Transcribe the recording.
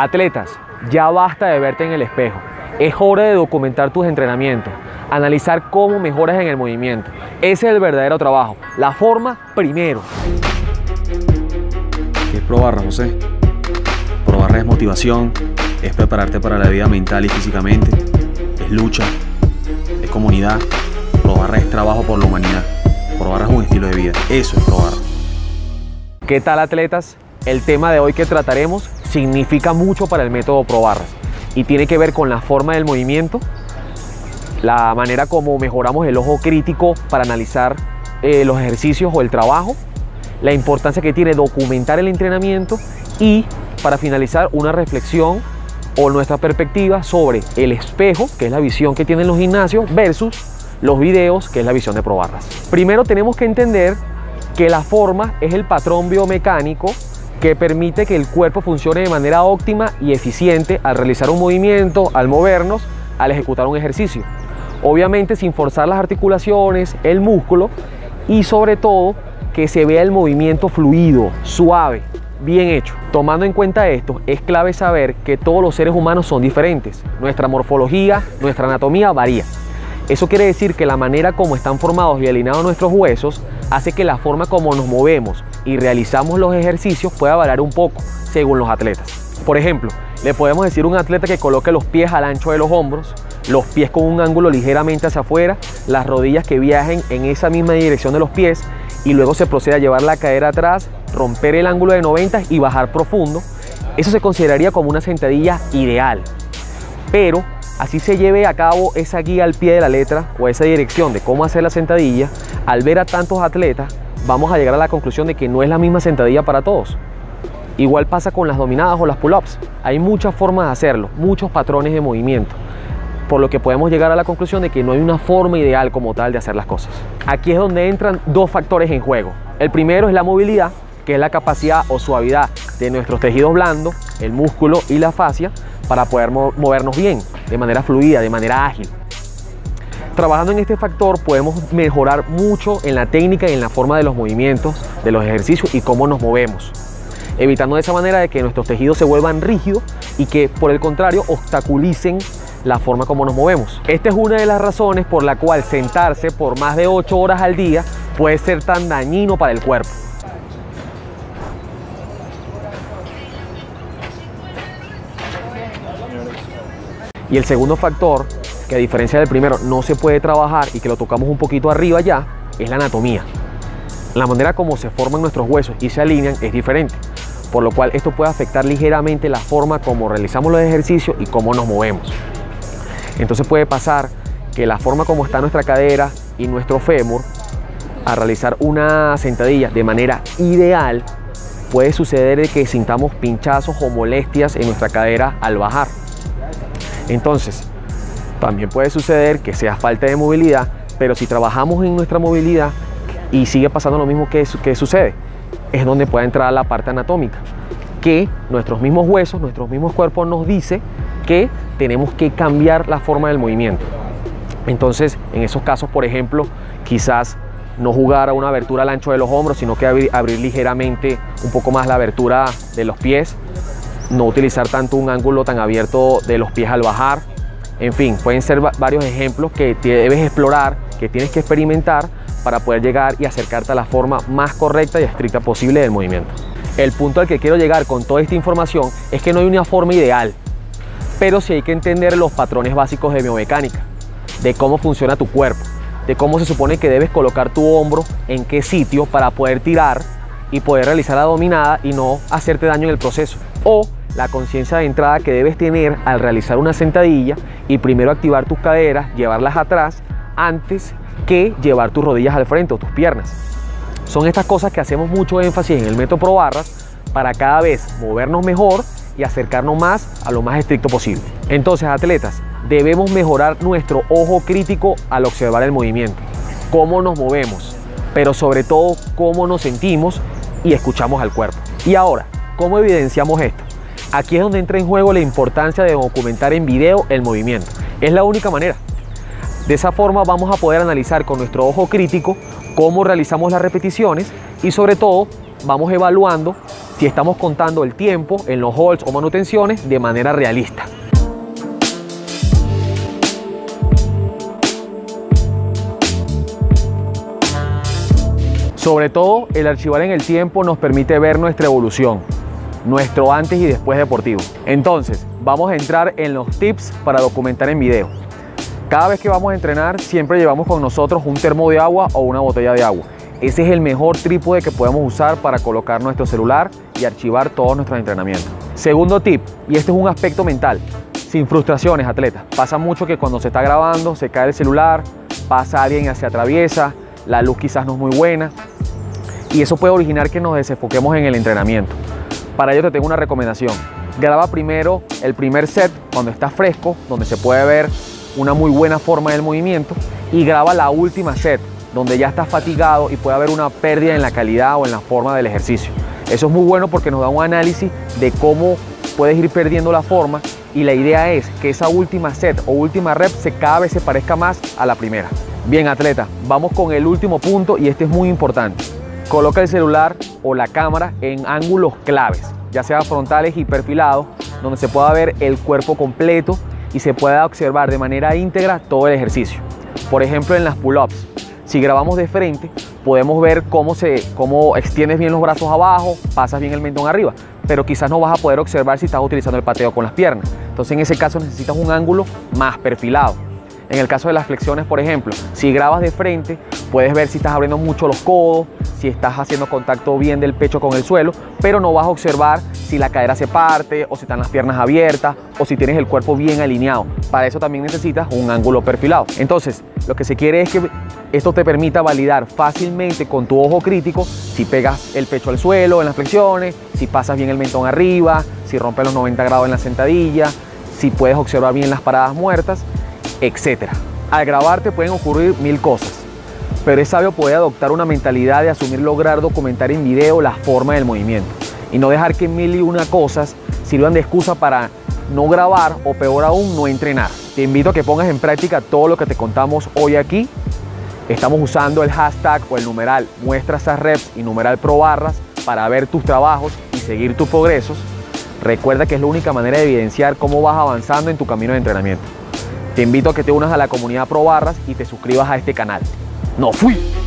Atletas, ya basta de verte en el espejo. Es hora de documentar tus entrenamientos, analizar cómo mejoras en el movimiento. Ese es el verdadero trabajo. La forma primero. ¿Qué es Pro Barras, José? Pro Barras es motivación, es prepararte para la vida mental y físicamente, es lucha, es comunidad. Pro Barras es trabajo por la humanidad. Pro Barras es un estilo de vida. Eso es Pro Barras. ¿Qué tal, atletas? El tema de hoy que trataremos significa mucho para el método Pro Barras y tiene que ver con la forma del movimiento, la manera como mejoramos el ojo crítico para analizar los ejercicios o el trabajo, la importancia que tiene documentar el entrenamiento y, para finalizar, una reflexión o nuestra perspectiva sobre el espejo, que es la visión que tienen los gimnasios, versus los videos, que es la visión de Pro Barras. Primero tenemos que entender que la forma es el patrón biomecánico que permite que el cuerpo funcione de manera óptima y eficiente al realizar un movimiento, al movernos, al ejecutar un ejercicio. Obviamente sin forzar las articulaciones, el músculo y sobre todo que se vea el movimiento fluido, suave, bien hecho. Tomando en cuenta esto, es clave saber que todos los seres humanos son diferentes. Nuestra morfología, nuestra anatomía varía. Eso quiere decir que la manera como están formados y alineados nuestros huesos hace que la forma como nos movemos y realizamos los ejercicios pueda variar un poco según los atletas. Por ejemplo, le podemos decir a un atleta que coloque los pies al ancho de los hombros, los pies con un ángulo ligeramente hacia afuera, las rodillas que viajen en esa misma dirección de los pies y luego se procede a llevar la cadera atrás, romper el ángulo de 90 y bajar profundo. Eso se consideraría como una sentadilla ideal, pero así se lleve a cabo esa guía al pie de la letra o esa dirección de cómo hacer la sentadilla, al ver a tantos atletas vamos a llegar a la conclusión de que no es la misma sentadilla para todos. Igual pasa con las dominadas o las pull-ups. Hay muchas formas de hacerlo, muchos patrones de movimiento, por lo que podemos llegar a la conclusión de que no hay una forma ideal como tal de hacer las cosas. Aquí es donde entran dos factores en juego. El primero es la movilidad, que es la capacidad o suavidad de nuestros tejidos blandos, el músculo y la fascia, para poder movernos bien, de manera fluida, de manera ágil. Trabajando en este factor podemos mejorar mucho en la técnica y en la forma de los movimientos, de los ejercicios y cómo nos movemos, evitando de esa manera de que nuestros tejidos se vuelvan rígidos y que por el contrario obstaculicen la forma como nos movemos. Esta es una de las razones por la cual sentarse por más de 8 horas al día puede ser tan dañino para el cuerpo. Y el segundo factor, que a diferencia del primero no se puede trabajar y que lo tocamos un poquito arriba ya, es la anatomía. La manera como se forman nuestros huesos y se alinean es diferente, por lo cual esto puede afectar ligeramente la forma como realizamos los ejercicios y cómo nos movemos. Entonces puede pasar que la forma como está nuestra cadera y nuestro fémur al realizar una sentadilla de manera ideal, puede suceder de que sintamos pinchazos o molestias en nuestra cadera al bajar. Entonces, también puede suceder que sea falta de movilidad, pero si trabajamos en nuestra movilidad y sigue pasando lo mismo que sucede, es donde puede entrar la parte anatómica, que nuestros mismos huesos, nuestros mismos cuerpos nos dice que tenemos que cambiar la forma del movimiento. Entonces, en esos casos, por ejemplo, quizás no jugar a una abertura al ancho de los hombros, sino que abrir ligeramente un poco más la abertura de los pies, no utilizar tanto un ángulo tan abierto de los pies al bajar. En fin, pueden ser varios ejemplos que debes explorar, que tienes que experimentar para poder llegar y acercarte a la forma más correcta y estricta posible del movimiento. El punto al que quiero llegar con toda esta información es que no hay una forma ideal, pero sí hay que entender los patrones básicos de biomecánica, de cómo funciona tu cuerpo, de cómo se supone que debes colocar tu hombro en qué sitio para poder tirar y poder realizar la dominada y no hacerte daño en el proceso. O la conciencia de entrada que debes tener al realizar una sentadilla y primero activar tus caderas, llevarlas atrás antes que llevar tus rodillas al frente o tus piernas. Son estas cosas que hacemos mucho énfasis en el método Pro Barras para cada vez movernos mejor y acercarnos más a lo más estricto posible. Entonces, atletas, debemos mejorar nuestro ojo crítico al observar el movimiento, cómo nos movemos, pero sobre todo cómo nos sentimos y escuchamos al cuerpo. Y ahora, ¿cómo evidenciamos esto? Aquí es donde entra en juego la importancia de documentar en video el movimiento. Es la única manera. De esa forma vamos a poder analizar con nuestro ojo crítico cómo realizamos las repeticiones y sobre todo vamos evaluando si estamos contando el tiempo en los holds o manutenciones de manera realista. Sobre todo, el archivar en el tiempo nos permite ver nuestra evolución, nuestro antes y después deportivo. Entonces, vamos a entrar en los tips para documentar en video. Cada vez que vamos a entrenar, siempre llevamos con nosotros un termo de agua o una botella de agua. Ese es el mejor trípode que podemos usar para colocar nuestro celular y archivar todos nuestros entrenamientos. Segundo tip, y este es un aspecto mental, sin frustraciones, atletas. Pasa mucho que cuando se está grabando, se cae el celular, pasa alguien y se atraviesa, la luz quizás no es muy buena y eso puede originar que nos desenfoquemos en el entrenamiento. Para ello te tengo una recomendación. Graba primero el primer set cuando está fresco, donde se puede ver una muy buena forma del movimiento, y graba la última set, donde ya estás fatigado y puede haber una pérdida en la calidad o en la forma del ejercicio. Eso es muy bueno porque nos da un análisis de cómo puedes ir perdiendo la forma, y la idea es que esa última set o última rep cada vez se parezca más a la primera. Bien, atleta, vamos con el último punto y este es muy importante. Coloca el celular o la cámara en ángulos claves, ya sea frontales y perfilados, donde se pueda ver el cuerpo completo y se pueda observar de manera íntegra todo el ejercicio. Por ejemplo, en las pull-ups, si grabamos de frente, podemos ver cómo extiendes bien los brazos abajo, pasas bien el mentón arriba, pero quizás no vas a poder observar si estás utilizando el pateo con las piernas. Entonces, en ese caso necesitas un ángulo más perfilado. En el caso de las flexiones, por ejemplo, si grabas de frente, puedes ver si estás abriendo mucho los codos, si estás haciendo contacto bien del pecho con el suelo, pero no vas a observar si la cadera se parte o si están las piernas abiertas o si tienes el cuerpo bien alineado. Para eso también necesitas un ángulo perfilado. Entonces, lo que se quiere es que esto te permita validar fácilmente con tu ojo crítico si pegas el pecho al suelo en las flexiones, si pasas bien el mentón arriba, si rompes los 90 grados en la sentadilla, si puedes observar bien las paradas muertas, etc. Al grabarte pueden ocurrir mil cosas, pero es sabio poder adoptar una mentalidad de asumir lograr documentar en video la forma del movimiento y no dejar que mil y una cosas sirvan de excusa para no grabar o peor aún no entrenar. Te invito a que pongas en práctica todo lo que te contamos hoy aquí. Estamos usando el hashtag o el numeral muestra esas reps y numeral probarras para ver tus trabajos y seguir tus progresos. Recuerda que es la única manera de evidenciar cómo vas avanzando en tu camino de entrenamiento. Te invito a que te unas a la comunidad Probarras y te suscribas a este canal. ¡No fui!